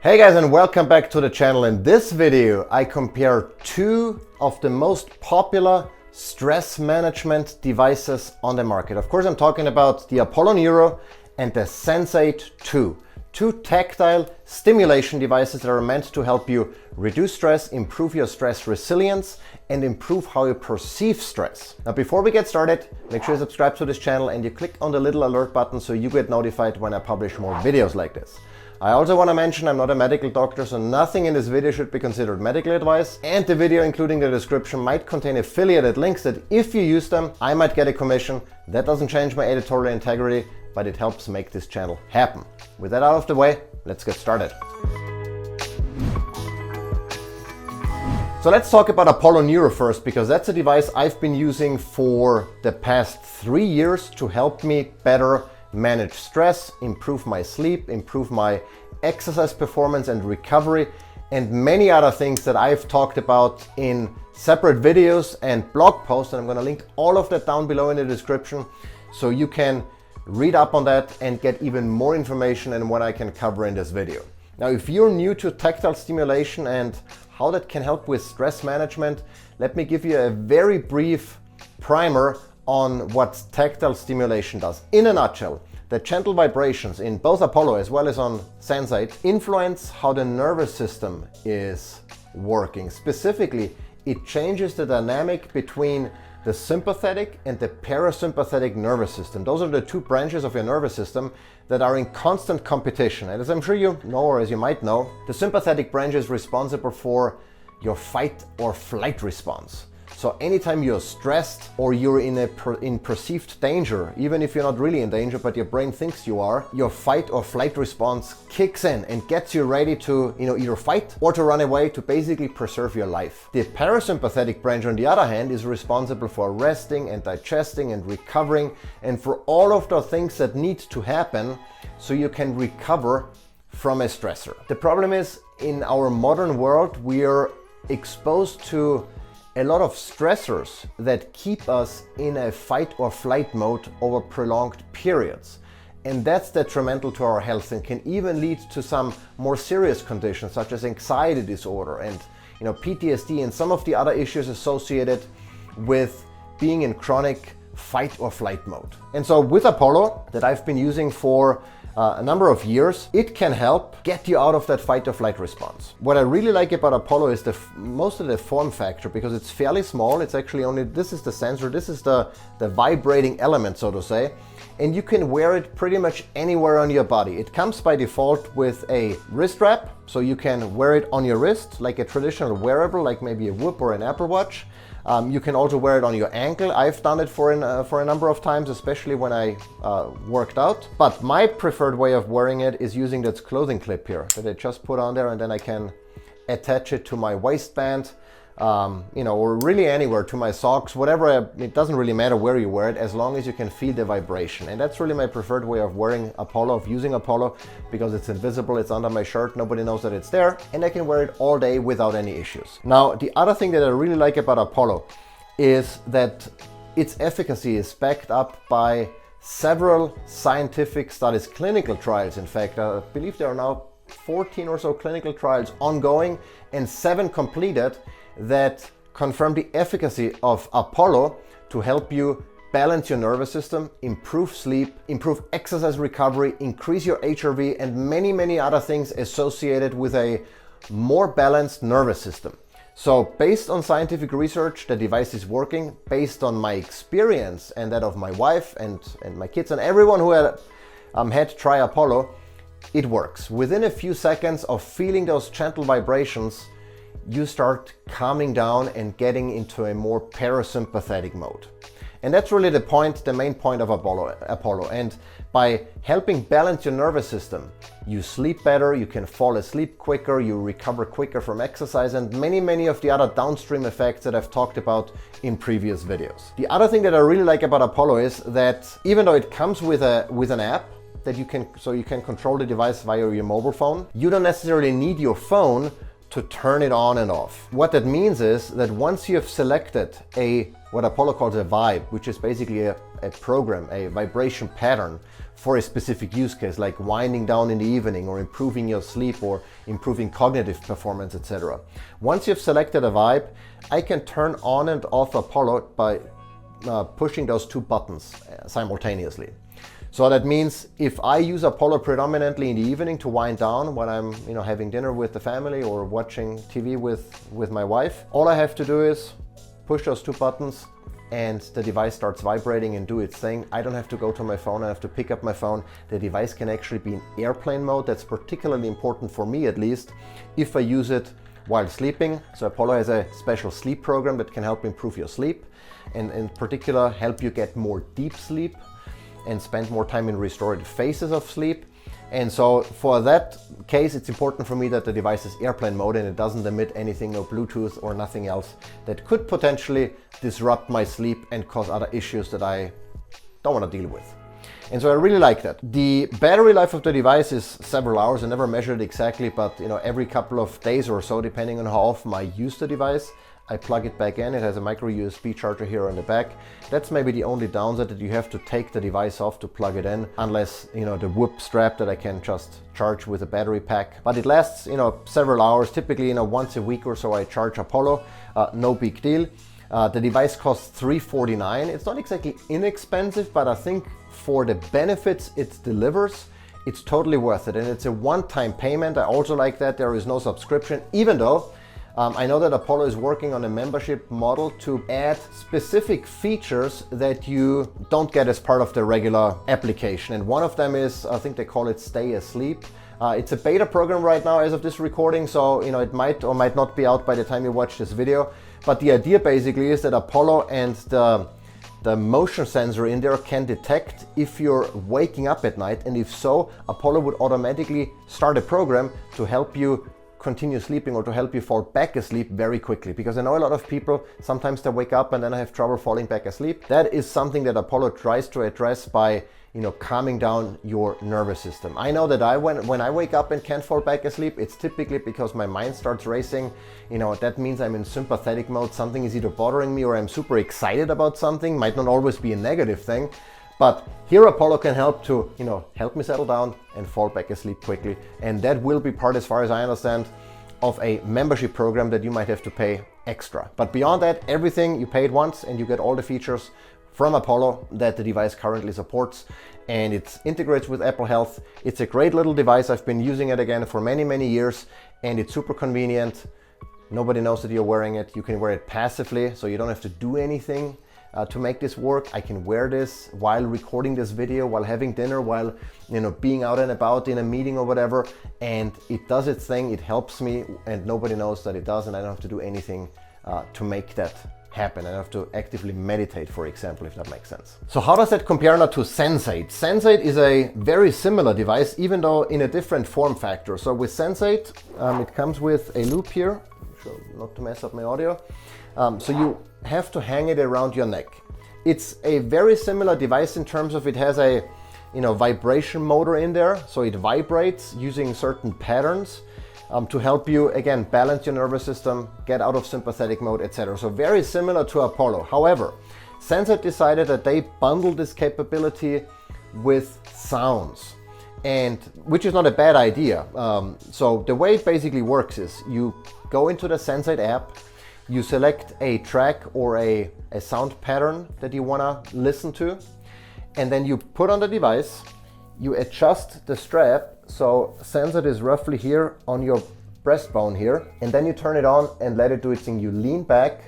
Hey guys, and welcome back to the channel. In this video I compare two of the most popular stress management devices on the market. Of course I'm talking about the Apollo Neuro and the Sensate 2. Two tactile stimulation devices that are meant to help you reduce stress, improve your stress resilience, and improve how you perceive stress. Now before we get started, make sure you subscribe to this channel and you click on the little alert button so you get notified when I publish more videos like this. I also want to mention I'm not a medical doctor, so nothing in this video should be considered medical advice, and the video, including the description, might contain affiliated links that if you use them, I might get a commission. That doesn't change my editorial integrity, but it helps make this channel happen. With that out of the way, let's get started. So let's talk about Apollo Neuro first, because that's a device I've been using for the past 3 years to help me better manage stress, improve my sleep, improve my exercise performance and recovery, and many other things that I've talked about in separate videos and blog posts. And I'm going to link all of that down below in the description so you can read up on that and get even more information than what I can cover in this video. Now, if you're new to tactile stimulation and how that can help with stress management, let me give you a very brief primer on what tactile stimulation does. In a nutshell, the gentle vibrations in both Apollo as well as on Sensate influence how the nervous system is working. Specifically, it changes the dynamic between the sympathetic and the parasympathetic nervous system. Those are the two branches of your nervous system that are in constant competition. And as I'm sure you know, or as you might know, the sympathetic branch is responsible for your fight or flight response. So anytime you're stressed or you're in perceived danger, even if you're not really in danger, but your brain thinks you are, your fight or flight response kicks in and gets you ready to either fight or to run away to basically preserve your life. The parasympathetic branch, on the other hand, is responsible for resting and digesting and recovering and for all of the things that need to happen so you can recover from a stressor. The problem is, in our modern world, we are exposed to a lot of stressors that keep us in a fight or flight mode over prolonged periods. And that's detrimental to our health and can even lead to some more serious conditions such as anxiety disorder and PTSD and some of the other issues associated with being in chronic fight or flight mode. And so with Apollo, that I've been using for a number of years, it can help get you out of that fight or flight response. What I really like about Apollo is most of the form factor, because it's fairly small. It's actually only, this is the sensor, this is the vibrating element, so to say, and you can wear it pretty much anywhere on your body. It comes by default with a wrist wrap, so you can wear it on your wrist like a traditional wearable, like maybe a Whoop or an Apple Watch. You can also wear it on your ankle. I've done it for a number of times, especially when I worked out. But my preferred way of wearing it is using that clothing clip here that I just put on there, and then I can attach it to my waistband, or really anywhere, to my socks, whatever. It doesn't really matter where you wear it, as long as you can feel the vibration. And that's really my preferred way of wearing Apollo, of using Apollo, because it's invisible, it's under my shirt, nobody knows that it's there, and I can wear it all day without any issues. Now, the other thing that I really like about Apollo is that its efficacy is backed up by several scientific studies, clinical trials. In fact, I believe there are now 14 or so clinical trials ongoing and 7 completed that confirm the efficacy of Apollo to help you balance your nervous system, improve sleep, improve exercise recovery, increase your HRV, and many, many other things associated with a more balanced nervous system. So based on scientific research, the device is working. Based on my experience and that of my wife and my kids and everyone who had to try Apollo, it works. Within a few seconds of feeling those gentle vibrations, you start calming down and getting into a more parasympathetic mode. And that's really the main point of Apollo. And by helping balance your nervous system, you sleep better, you can fall asleep quicker, you recover quicker from exercise, and many, many of the other downstream effects that I've talked about in previous videos. The other thing that I really like about Apollo is that even though it comes with an app that you can control the device via your mobile phone, you don't necessarily need your phone to turn it on and off. What that means is that once you have selected what Apollo calls a vibe, which is basically a program, a vibration pattern for a specific use case, like winding down in the evening or improving your sleep or improving cognitive performance, etc. Once you've selected a vibe, I can turn on and off Apollo by pushing those two buttons simultaneously. So that means if I use Apollo predominantly in the evening to wind down when I'm having dinner with the family or watching TV with my wife, all I have to do is push those two buttons and the device starts vibrating and do its thing. I don't have to go to my phone, I have to pick up my phone. The device can actually be in airplane mode. That's particularly important for me, at least, if I use it while sleeping. So Apollo has a special sleep program that can help improve your sleep and in particular help you get more deep sleep and spend more time in restorative phases of sleep. And so for that case, it's important for me that the device is airplane mode and it doesn't emit anything, no Bluetooth or nothing else that could potentially disrupt my sleep and cause other issues that I don't want to deal with. And so I really like that. The battery life of the device is several hours. I never measured it exactly, but every couple of days or so, depending on how often I use the device, I plug it back in. It has a micro USB charger here on the back. That's maybe the only downside, that you have to take the device off to plug it in, unless the whoop strap that I can just charge with a battery pack. But it lasts several hours. Typically once a week or so I charge Apollo. No big deal. The device costs $349. It's not exactly inexpensive, but I think for the benefits it delivers, it's totally worth it. And it's a one-time payment. I also like that there is no subscription, even though I know that Apollo is working on a membership model to add specific features that you don't get as part of the regular application. And one of them is, I think they call it Stay Asleep. It's a beta program right now as of this recording, so it might or might not be out by the time you watch this video. But the idea basically is that Apollo and the motion sensor in there can detect if you're waking up at night, and if so, Apollo would automatically start a program to help you continue sleeping or to help you fall back asleep very quickly. Because I know a lot of people, sometimes they wake up and then I have trouble falling back asleep. That is something that Apollo tries to address by calming down your nervous system. I know that when I wake up and can't fall back asleep, it's typically because my mind starts racing. That means I'm in sympathetic mode. Something is either bothering me or I'm super excited about something. Might not always be a negative thing. But here Apollo can help to, help me settle down and fall back asleep quickly. And that will be part, as far as I understand, of a membership program that you might have to pay extra. But beyond that, everything you paid once and you get all the features from Apollo that the device currently supports, and it integrates with Apple Health. It's a great little device. I've been using it again for many, many years, and it's super convenient. Nobody knows that you're wearing it. You can wear it passively, so you don't have to do anything to make this work. I can wear this while recording this video, while having dinner, while being out and about in a meeting or whatever, and it does its thing. It helps me, and nobody knows that it does, and I don't have to do anything to make that happen. I don't have to actively meditate, for example, if that makes sense. So how does that compare now to Sensate? Sensate is a very similar device, even though in a different form factor. So with Sensate, it comes with a loop here, so not to mess up my audio. So you have to hang it around your neck. It's a very similar device in terms of it has a vibration motor in there, so it vibrates using certain patterns to help you, again, balance your nervous system, get out of sympathetic mode, etc. So very similar to Apollo. However, Sensate decided that they bundle this capability with sounds, and which is not a bad idea. So the way it basically works is you go into the Sensate app, you select a track or a sound pattern that you want to listen to, and then you put on the device, you adjust the strap, so Sensate is roughly here on your breastbone here, and then you turn it on and let it do its thing. You lean back,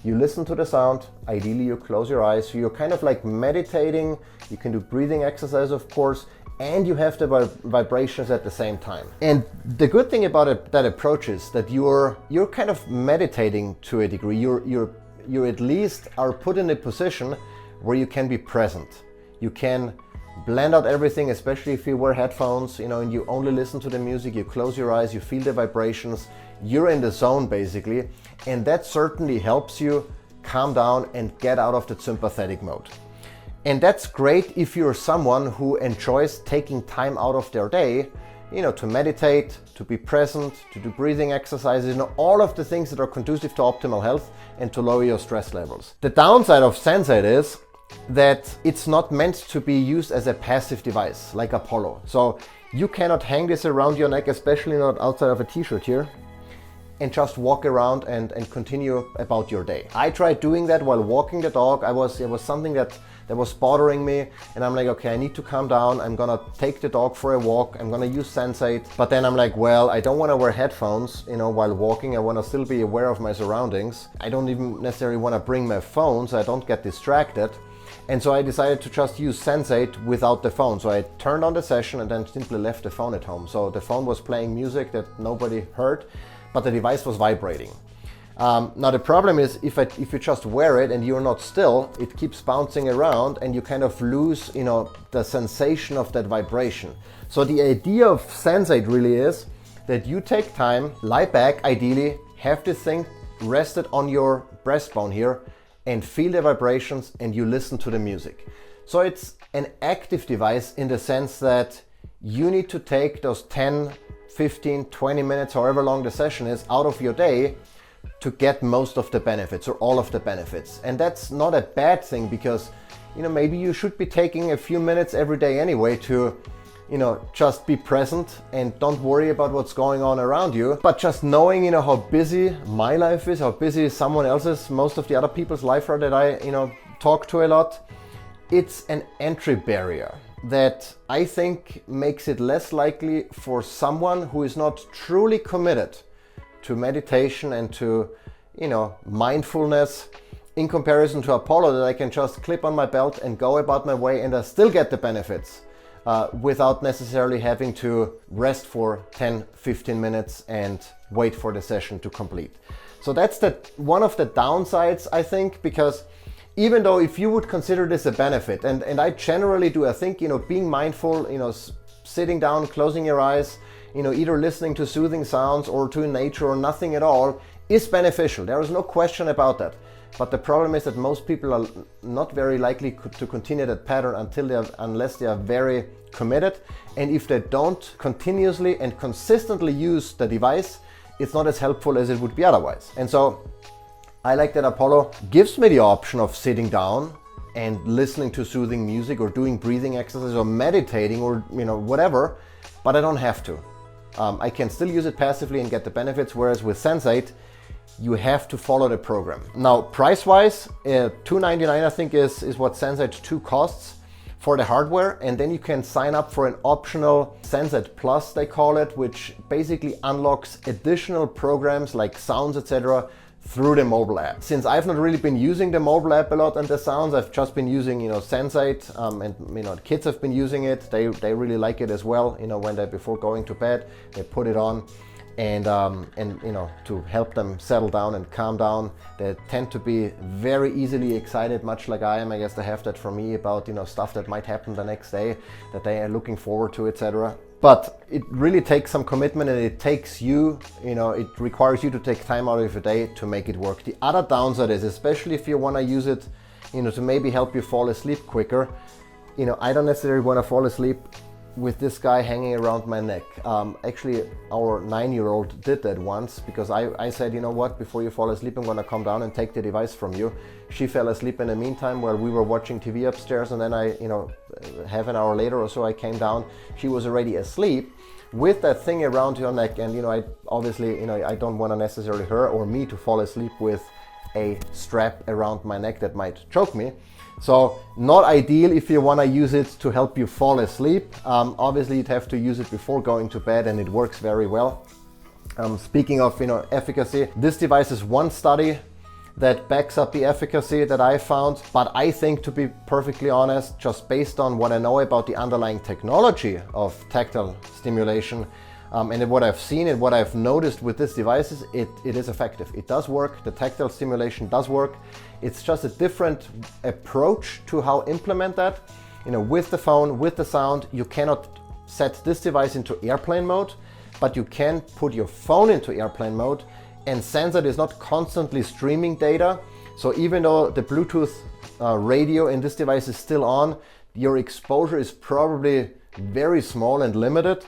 you listen to the sound, ideally you close your eyes, so you're kind of like meditating. You can do breathing exercise, of course, and you have the vibrations at the same time. And the good thing about that approach is that you're kind of meditating to a degree. You at least are put in a position where you can be present. You can blend out everything, especially if you wear headphones, and you only listen to the music, you close your eyes, you feel the vibrations, you're in the zone basically, and that certainly helps you calm down and get out of the sympathetic mode. And that's great if you're someone who enjoys taking time out of their day, to meditate, to be present, to do breathing exercises, all of the things that are conducive to optimal health and to lower your stress levels. The downside of Sensate is that it's not meant to be used as a passive device like Apollo. So you cannot hang this around your neck, especially not outside of a t-shirt here, and just walk around and continue about your day. I tried doing that while walking the dog. It was something that was bothering me, and I'm like, okay, I need to calm down. I'm gonna take the dog for a walk. I'm gonna use Sensate. But then I'm like, well, I don't want to wear headphones, while walking. I want to still be aware of my surroundings. I don't even necessarily want to bring my phone so I don't get distracted. And so I decided to just use Sensate without the phone. So I turned on the session and then simply left the phone at home. So the phone was playing music that nobody heard, but the device was vibrating. Now the problem is if you just wear it and you're not still, it keeps bouncing around and you kind of lose, the sensation of that vibration. So the idea of Sensate really is that you take time, lie back ideally, have this thing rested on your breastbone here and feel the vibrations and you listen to the music. So it's an active device in the sense that you need to take those 10, 15, 20 minutes, however long the session is, out of your day to get most of the benefits or all of the benefits. And that's not a bad thing because, maybe you should be taking a few minutes every day anyway to, just be present and don't worry about what's going on around you. But just knowing, how busy my life is, how busy someone else's, most of the other people's life are that I, talk to a lot, it's an entry barrier that I think makes it less likely for someone who is not truly committed to meditation and to, mindfulness in comparison to Apollo, that I can just clip on my belt and go about my way and I still get the benefits without necessarily having to rest for 10, 15 minutes and wait for the session to complete. So that's one of the downsides, I think, because even though if you would consider this a benefit, and I generally do, I think, being mindful, sitting down, closing your eyes, either listening to soothing sounds or to nature or nothing at all is beneficial. There is no question about that. But the problem is that most people are not very likely to continue that pattern unless they are very committed. And if they don't continuously and consistently use the device, it's not as helpful as it would be otherwise. And so I like that Apollo gives me the option of sitting down and listening to soothing music or doing breathing exercises or meditating or whatever, but I don't have to. I can still use it passively and get the benefits, whereas with Sensate, you have to follow the program. Now, price-wise, $299 I think is what Sensate 2 costs for the hardware, and then you can sign up for an optional Sensate Plus, they call it, which basically unlocks additional programs like sounds, etc., through the mobile app. Since I've not really been using the mobile app a lot and the sounds, I've just been using, Sensate, and the kids have been using it. They really like it as well. When before going to bed, they put it on, and to help them settle down and calm down. They tend to be very easily excited, much like I am. I guess they have that from me about stuff that might happen the next day that they are looking forward to, etc. But it really takes some commitment, and it takes you, it requires you to take time out of your day to make it work. The other downside is, especially if you want to use it, to maybe help you fall asleep quicker, I don't necessarily want to fall asleep with this guy hanging around my neck. Actually, our 9-year-old did that once because I said, what, before you fall asleep, I'm gonna come down and take the device from you. She fell asleep in the meantime while we were watching TV upstairs, and then half an hour later or so, I came down. She was already asleep with that thing around her neck, and I obviously, I don't want to necessarily her or me to fall asleep with a strap around my neck that might choke me. So not ideal if you want to use it to help you fall asleep. Obviously you'd have to use it before going to bed, and it works very well. Speaking of efficacy, this device is one study that backs up the efficacy that I found, but I think, to be perfectly honest, just based on what I know about the underlying technology of tactile stimulation, and what I've seen and what I've noticed with this device is it is effective. It does work. The tactile stimulation does work. It's just a different approach to how implement that. With the phone, with the sound, you cannot set this device into airplane mode, but you can put your phone into airplane mode, and Sensate is not constantly streaming data. So even though the Bluetooth radio in this device is still on, your exposure is probably very small and limited.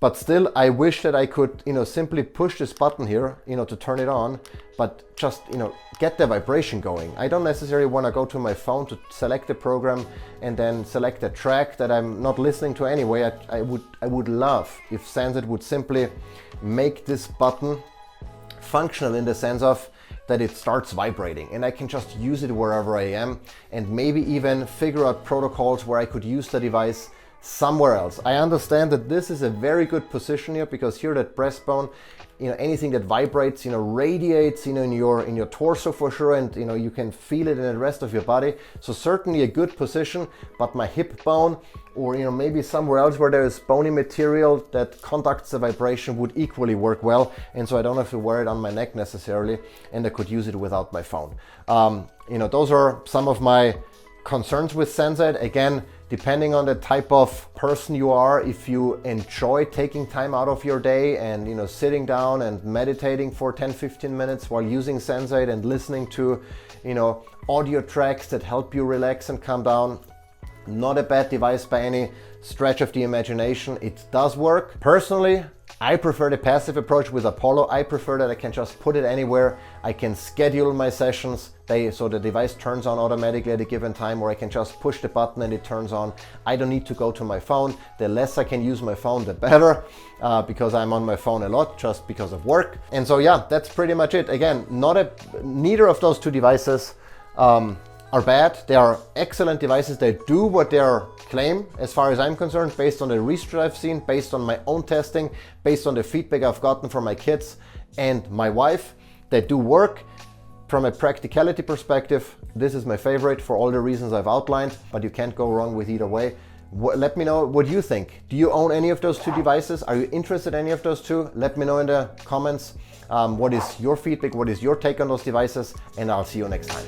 But still, I wish that I could, simply push this button here, to turn it on, but just, get the vibration going. I don't necessarily want to go to my phone to select the program and then select a track that I'm not listening to anyway. I would love if Sensate would simply make this button functional in the sense of that it starts vibrating and I can just use it wherever I am, and maybe even figure out protocols where I could use the device somewhere else. I understand that this is a very good position here, because here that breastbone, anything that vibrates, radiates, in your torso for sure, and you can feel it in the rest of your body. So certainly a good position, but my hip bone, or maybe somewhere else where there is bony material that conducts the vibration, would equally work well, and so I don't have to wear it on my neck necessarily, and I could use it without my phone. Those are some of my concerns with Sensate. Again, depending on the type of person you are, if you enjoy taking time out of your day and sitting down and meditating for 10-15 minutes while using Sensate and listening to audio tracks that help you relax and calm down, not a bad device by any stretch of the imagination. It does work. Personally, I prefer the passive approach with Apollo. I prefer that I can just put it anywhere. I can schedule my sessions so the device turns on automatically at a given time, or I can just push the button and it turns on. I don't need to go to my phone. The less I can use my phone, the better, because I'm on my phone a lot just because of work. And so yeah, that's pretty much it. Again, neither of those two devices are bad. They are excellent devices. They do what they claim, as far as I'm concerned, based on the research I've seen, based on my own testing, based on the feedback I've gotten from my kids and my wife. They do work. From a practicality perspective, this is my favorite for all the reasons I've outlined, but you can't go wrong with either way. Let me know what you think. Do you own any of those two devices? Are you interested in any of those two? Let me know in the comments. What is your feedback? What is your take on those devices? And I'll see you next time.